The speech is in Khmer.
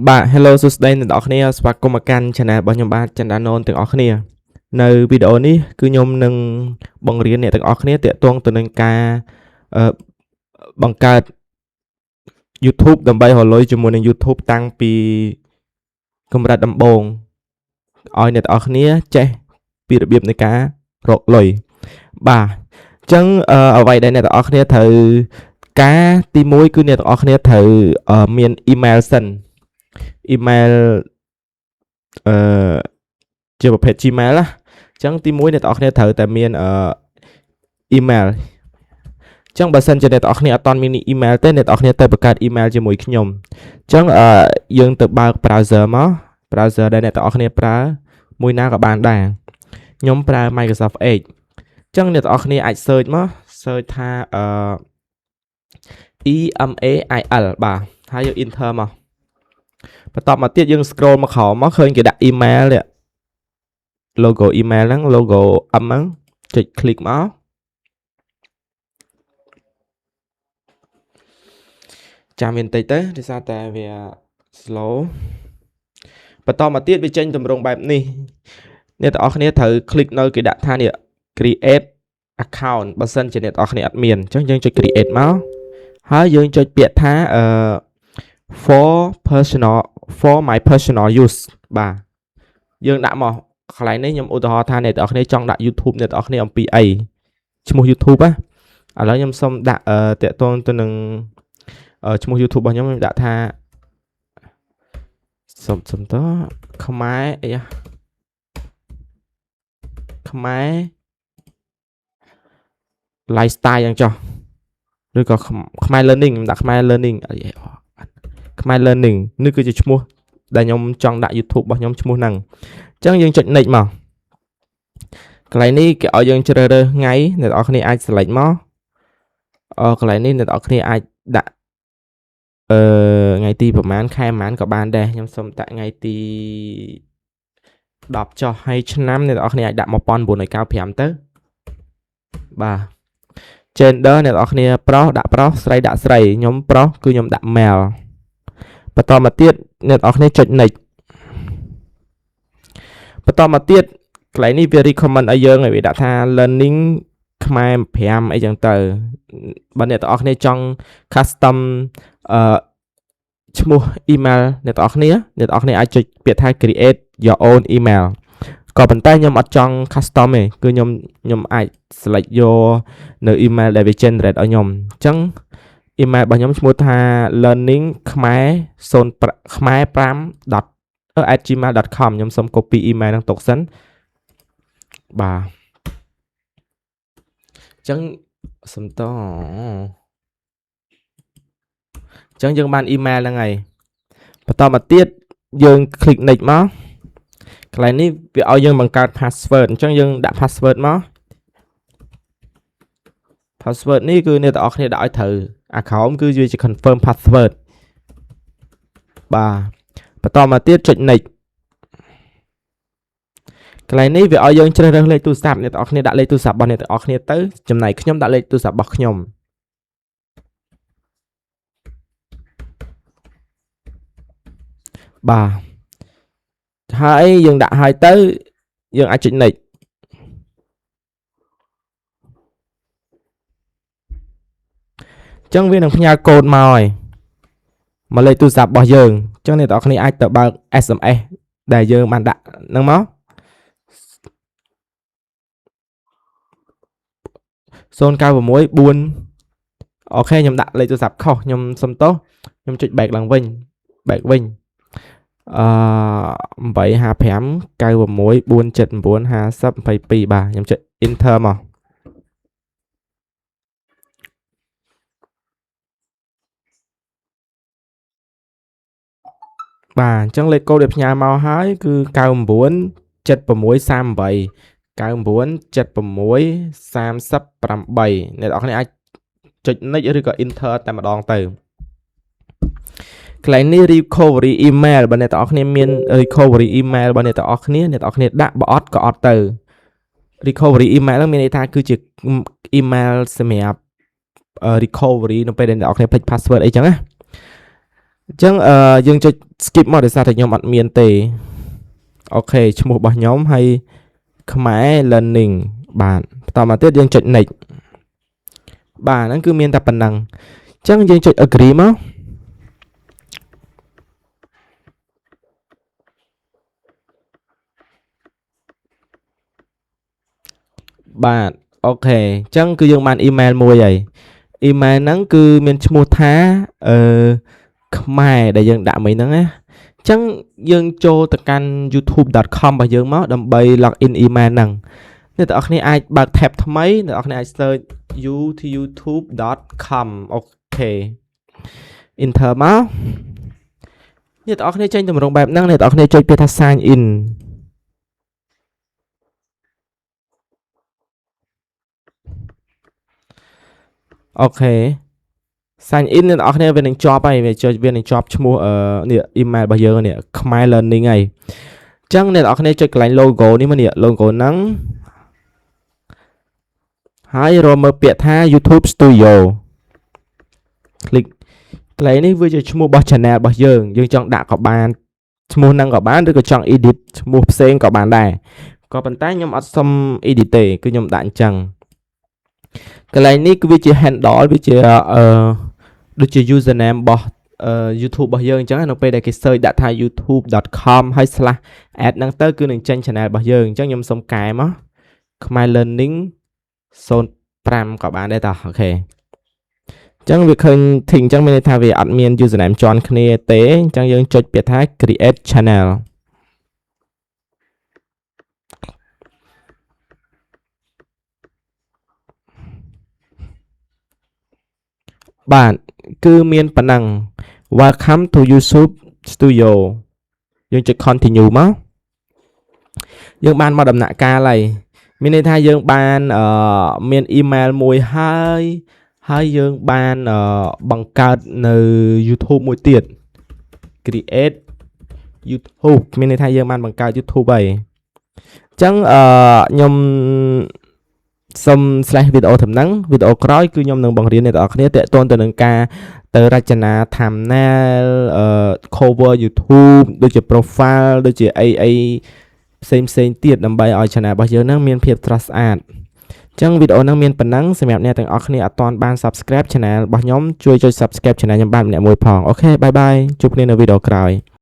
Hello សួស្តីអ្នកនរគ្នាស្វាគមន៍មកកាន់ Channel របស់ខ្ញុំបាទចិនដាណូនទាំងអស់គ្នានៅវីដេអូនេះគឺខ្ញុំនឹងបង្រៀនអ្នកទាំងអស់គ្នាទាក់ទងទៅនឹងការបង្កើត YouTube ដើម្បីរកលុយជាមួយនឹង YouTube តាំងពីកម្រិតដំបូងឲ្យអ្នកទាំងអស់គ្នាចេះពីរបៀបនៃការរកលុយបាទអញ្ចឹងអ្វីដែលអ្នកទាំងអស់គ្នាត្រូវការទី1គឺអ្នកទាំងអស់គ្នាត្រូវមាន email សិន email ជាប្រភេទ Gmail ណាអញ្ចឹងទី1អ្នកទាំងអស់គ្នាត្រូវតែមានemail អញ្ចឹងបើសិនជាអ្នកទាំងអស់គ្នាអត់ទាន់មាន email ទេអ្នកទាំងអស់គ្នាទៅបង្កើត email ជាមួយខ្ញុំអញ្ចឹងយើងទៅបើក browser មក browser ដែលអ្នកទាំងអស់គ្នាប្រើមួយណាក៏បានដែរខ្ញុំប្រើ Microsoft Edge អញ្ចឹងអ្នកទាំងអស់គ្នាអាច search មក search ថាemail បាទហើយយើង enter មកបន្ទាប់មកទៀតយើង scroll មកក្រោមមកឃើញគេដាក់ email នេះ logo email ហ្នឹង logo M ហ្នឹងចុច click មកចាំវាបន្តិចទៅដោយសារតែវា slow បន្តមកទៀតវាចេញទម្រង់បែបនេះអ្នកទាំងអស់គ្នាត្រូវ click នៅគេដាក់ថានេះ create account បើសិនជាអ្នកទាំងអស់គ្នាអត់មានអញ្ចឹងយើងចុច create មកហើយយើងចុចពាក្យថា for my personal use បាទយើងដាក់មកកន្លែងនេះខ្ញុំឧទាហរណ៍ថាអ្នកទាំងអស់គ្នាចង់ដាក់ YouTube អ្នកទាំងអស់គ្នាអំពីអីឈ្មោះ YouTube ណាឥឡូវខ្ញុំសូមដាក់តាក់ទងទៅនឹងឈ្មោះ YouTube របស់ខ្ញុំដាក់ថាសុំតខ្មែរអីខ្មែរ lifestyle យ៉ាងចុះឬក៏ខ្មែរ learning ខ្ញុំដាក់ខ្មែរ learning ខ្មែរ learning នេះគឺជាឈ្មោះដែលខ្ញុំចង់ដាក់ YouTube របស់ខ្ញុំឈ្មោះហ្នឹងអញ្ចឹងយើងចុច next មកកន្លែងនេះគេឲ្យយើងជ្រើសរើសថ្ងៃអ្នកនរគ្នាអាច select មកកន្លែងនេះអ្នកនរគ្នាអាចដាក់ថ្ងៃទីប្រហែលខែប្រហែលក៏បានដែរខ្ញុំសូមដាក់ថ្ងៃទី10ចុះហើយឆ្នាំអ្នកនរគ្នាអាចដាក់1995ទៅបាទ gender អ្នកនរគ្នាប្រុសដាក់ប្រុសស្រីដាក់ស្រីខ្ញុំប្រុសគឺខ្ញុំដាក់ male បន្តមកទៀតអ្នកនរគ្នាចុច next បន្តមកទៀតកន្លែងនេះវា recommend ឲ្យយើងឲ្យវាដាក់ថា learning ខ្មែរ5អីចឹងទៅបើអ្នកទាំងអស់គ្នាចង់ custom ឈ្មោះ email អ្នកទាំងអស់គ្នាអាចចុចពាក្យថា create your own email ក៏ប៉ុន្តែខ្ញុំអត់ចង់ custom ទេគឺខ្ញុំអាច select យកនៅ email ដែលវា generate ឲ្យខ្ញុំអញ្ចឹង email របស់ខ្ញុំឈ្មោះថា learning ខ្មែរ5.gmail.com ខ្ញុំសូម copy email ហ្នឹងទុកសិនបាទអញ្ចឹងសុំតអញ្ចឹងយើងបាន email ហ្នឹងហើយបន្តមកទៀតយើង click next មកកន្លែងនេះវាឲ្យយើងបង្កើត password អញ្ចឹងយើងដាក់ password មក password នេះគឺអ្នកទាំងអស់គ្នាដាក់ឲ្យត្រូវអាក្រោមគឺវាជា confirm password បាទបន្តមកទៀតចុច next កន្លែងនេះវាឲ្យយើងជ្រើសរើសលេខទូរស័ព្ទអ្នកទាំងអស់គ្នាដាក់លេខទូរស័ព្ទរបស់អ្នកទាំងអស់គ្នាទៅចំណែកខ្ញុំដាក់លេខទូរស័ព្ទរបស់ខ្ញុំបាទហើយយើងដាក់ឲ្យទៅយើងអាចចុច next អញ្ចឹងវានឹងផ្ញើកូដមកហើយមកលេខទូរស័ព្ទរបស់យើងអញ្ចឹងអ្នកទាំងអស់គ្នាអាចទៅបើក SMS ដែលយើងបានដាក់ហ្នឹងមក0964អូខេខ្ញុំដាក់លេខទូរស័ព្ទខុសខ្ញុំសុំទោសខ្ញុំចុច back ឡើងវិញ 855 96 479 50 22បាទខ្ញុំចុច enter មកបាទអញ្ចឹងលេខកូដដែលផ្ញើមកហើយគឺ99 76 38 99 76 38អ្នកនរគ្នាអាចចុច next ឬក៏ enter តែម្ដងទៅកន្លែងនេះ recovery email បើអ្នកទាំងអស់គ្នាមាន recovery email បើអ្នកទាំងអស់គ្នាដាក់បើអត់ក៏អត់ទៅ recovery email ហ្នឹងមានន័យថាគឺជា email សម្រាប់recovery នៅពេលដែលអ្នកទាំងអស់គ្នាភ្លេច password អីចឹងណា ចឹងយើងចុច skip មកដោយសារតែខ្ញុំអត់មានទេអូខេឈ្មោះរបស់ខ្ញុំហើយខ្មែរ learning បាទបន្តមកទៀតយើងចុច next បាទហ្នឹងគឺមានតែប៉ុណ្ណឹងចឹងយើងចុច agree មកបាទអូខេចឹងគឺយើងបាន email មួយហើយ email ហ្នឹងគឺមានឈ្មោះថាខ្មែរដែលយើងដាក់មិញហ្នឹងណាចឹងយើងចូលទៅកាន់ youtube.com របស់យើងមកដើម្បី log in email ហ្នឹងអ្នកទាំងអស់គ្នាអាចបើក tab ថ្មីអ្នកទាំងអស់គ្នាអាច search youtube.com អូខេ enter មកអ្នកទាំងអស់គ្នាចេញតម្រងបែបហ្នឹងអ្នកទាំងអស់គ្នាចុចពាក្យថា sign in អូខេ sign in អ្នកទាំងអស់គ្នាវានឹងជាប់ហើយវានឹងជាប់ឈ្មោះនេះ email របស់យើងនេះខ្មែរ learning ហើយអញ្ចឹងអ្នកទាំងអស់គ្នាចុចកន្លែង logo នេះមកនេះ logo ហ្នឹងហើយរកមើលពាក្យថា YouTube Studio click កន្លែងនេះវាជាឈ្មោះរបស់ channel របស់យើងចង់ដាក់ក៏បានឈ្មោះហ្នឹងក៏បានឬក៏ចង់ edit ឈ្មោះផ្សេងក៏បានដែរក៏ប៉ុន្តែខ្ញុំអត់សុំ edit ទេគឺខ្ញុំដាក់អញ្ចឹងកន្លែងនេះគឺវាជា handle វាជាដូចជា username របស់ YouTube របស់យើងអញ្ចឹងនៅពេលដែលគេ search ដាក់ថា youtube.com ហើយ /add ហ្នឹងទៅគឺនឹងចេញ channel របស់យើងអញ្ចឹងខ្ញុំសុំកែមកខ្មែរ learning 05ក៏បានដែរតោះអូខេអញ្ចឹងវាឃើញធីងអញ្ចឹងមានន័យថាវាអត់មាន username ជាន់គ្នាទេអញ្ចឹងយើងចុចពាក្យថា create channel បាទគឺមានប៉ុណ្ណឹង welcome to YouTube Studio យើងចុច continue មកយើងបានមកដំណាក់កាលហើយមានន័យថាយើងបានមាន email មួយហើយយើងបានបង្កើតនៅ YouTube មួយទៀត create YouTube មានន័យថាយើងបានបង្កើត YouTube ហើយអញ្ចឹងខ្ញុំសុំ slash វីដេអូដំណឹងវីដេអូក្រោយគឺខ្ញុំនឹងបង្រៀនអ្នកទាំងអស់គ្នាទាក់ទងទៅនឹងការទៅរចនា thumbnail cover YouTube ដូចជា profile ដូចជាអីផ្សេងទៀតដើម្បីឲ្យ channel របស់យើងនឹងមានភាពស្រស់ស្អាតអញ្ចឹងវីដេអូហ្នឹងមានប៉ុណ្ណឹងសម្រាប់អ្នកទាំងអស់គ្នាអត់ទាន់បាន subscribe channel របស់ខ្ញុំជួយចុច subscribe channel ខ្ញុំបានម្នាក់មួយផងអូខេបាយបាយជួបគ្នានៅវីដេអូក្រោយ